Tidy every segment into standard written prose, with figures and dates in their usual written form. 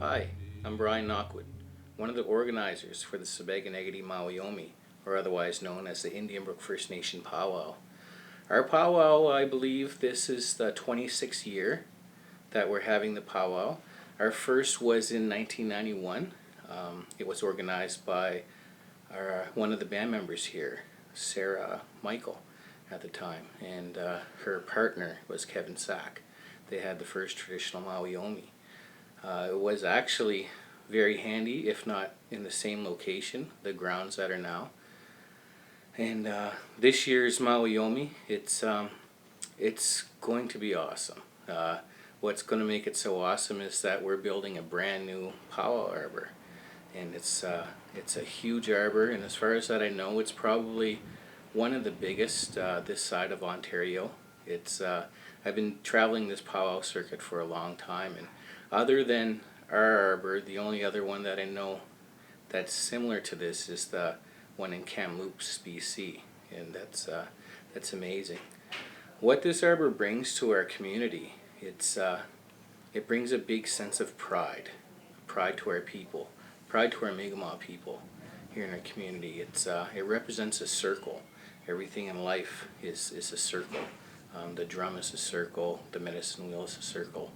Hi, I'm Brian Knockwood, one of the organizers for the Sipekne'katk Arbor, or otherwise known as the Indian Brook First Nation Powwow. Our powwow, I believe this is the 26th year that we're having the powwow. Our first was in 1991. It was organized by one of the band members here, Sarah Michael, at the time, and her partner was Kevin Sack. They had the first traditional Mawiomi. It was actually very handy, if not in the same location, the grounds that are now. And this year's Mawiomi, it's going to be awesome. What's going to make it so awesome is that we're building a brand new powwow arbor, and it's a huge arbor. And as far as that I know, it's probably one of the biggest this side of Ontario. I've been traveling this powwow circuit for a long time, and other than our arbor, the only other one that I know that's similar to this is the one in Kamloops, BC, and that's amazing. What this arbor brings to our community, it brings a big sense of pride to our people, pride to our Mi'kmaq people here in our community. It represents a circle. Everything in life is a circle. The drum is a circle, the medicine wheel is a circle.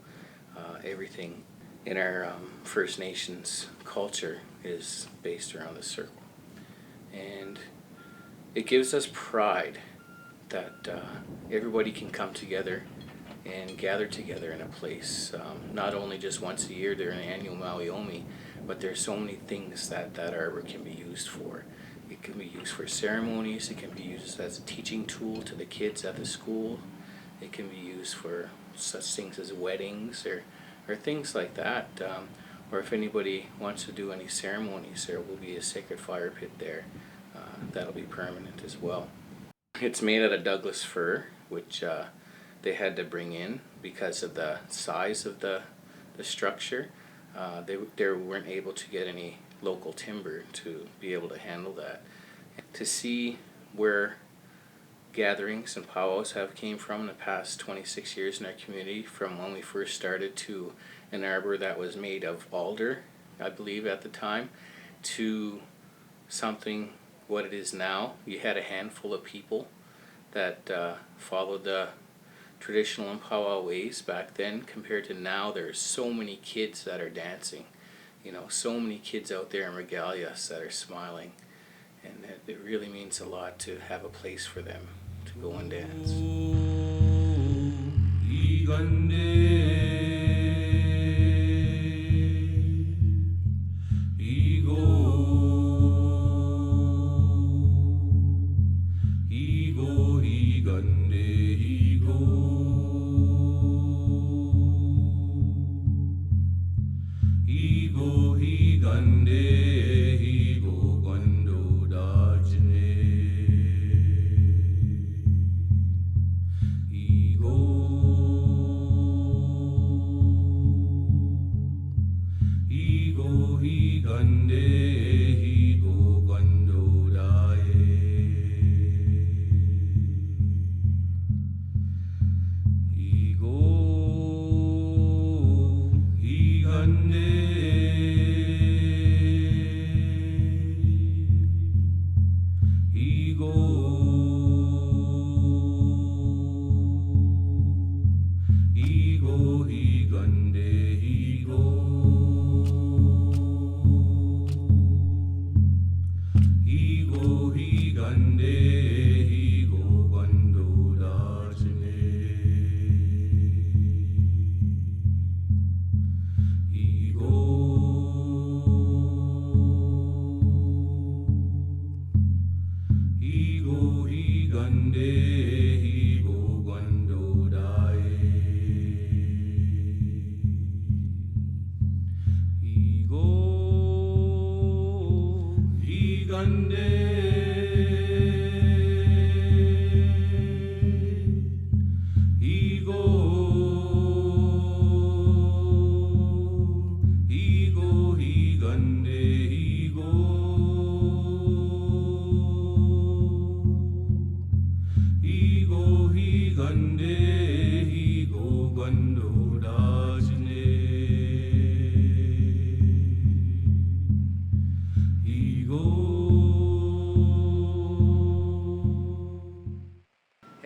Everything in our First Nations culture is based around the circle. And it gives us pride that everybody can come together and gather together in a place, not only just once a year during the annual Mawiomi, but there's so many things that arbor can be used for. It can be used for ceremonies, it can be used as a teaching tool to the kids at the school, it can be used for such things as weddings or things like that, or if anybody wants to do any ceremonies, there will be a sacred fire pit there that'll be permanent as well. It's made out of Douglas fir, which they had to bring in because of the size of the structure. They weren't able to get any local timber to be able to handle that. To see where gatherings and powwows have came from in the past 26 years in our community, from when we first started to an arbor that was made of alder, I believe at the time, to something what it is now. You had a handful of people that followed the traditional and powwow ways back then. Compared to now, there's so many kids that are dancing, so many kids out there in regalias that are smiling, and it really means a lot to have a place for them to go and dance.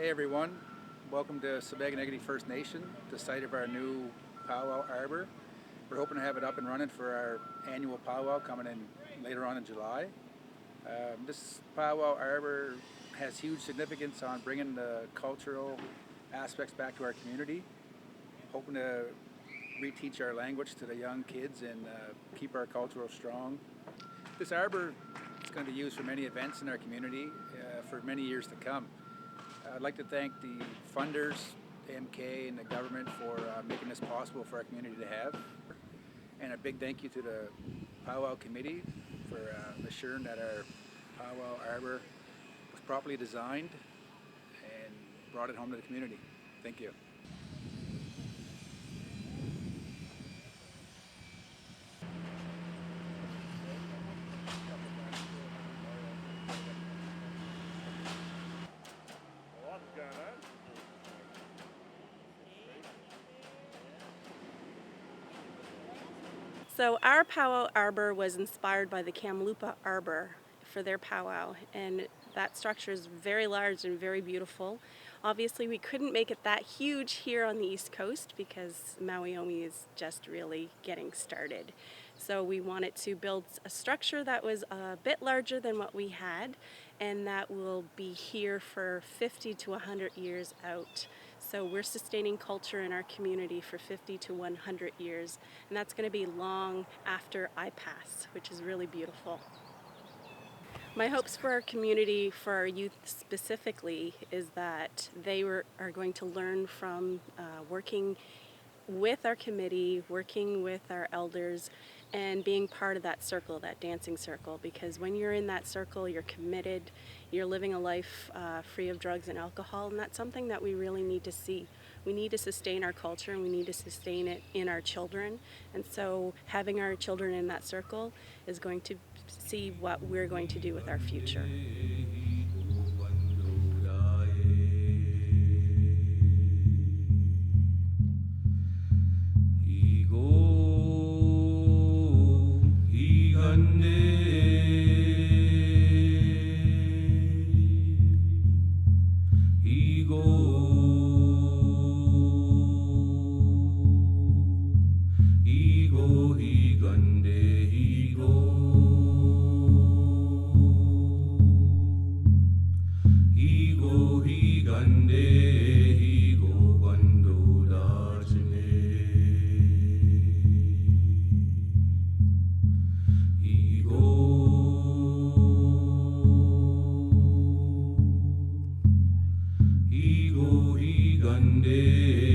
Hey everyone, welcome to Sipekne'katk First Nation, the site of our new powwow arbor. We're hoping to have it up and running for our annual powwow coming in later on in July. This powwow arbor has huge significance on bringing the cultural aspects back to our community. Hoping to reteach our language to the young kids and keep our cultural strong. This arbor is going to be used for many events in our community for many years to come. I'd like to thank the funders, MK, and the government for making this possible for our community to have. And a big thank you to the powwow committee for assuring that our powwow arbor was properly designed and brought it home to the community. Thank you. So our powwow arbor was inspired by the Kamloops Arbor for their powwow, and that structure is very large and very beautiful. Obviously we couldn't make it that huge here on the East Coast because Mawiomi is just really getting started. So we wanted to build a structure that was a bit larger than what we had, and that will be here for 50 to 100 years out. So we're sustaining culture in our community for 50 to 100 years, and that's going to be long after I pass, which is really beautiful. My hopes for our community, for our youth specifically, is that they are going to learn from working with our committee, working with our elders, and being part of that circle, that dancing circle, because when you're in that circle, you're committed, you're living a life free of drugs and alcohol, and that's something that we really need to see. We need to sustain our culture, and we need to sustain it in our children, and so having our children in that circle is going to see what we're going to do with our future. Gande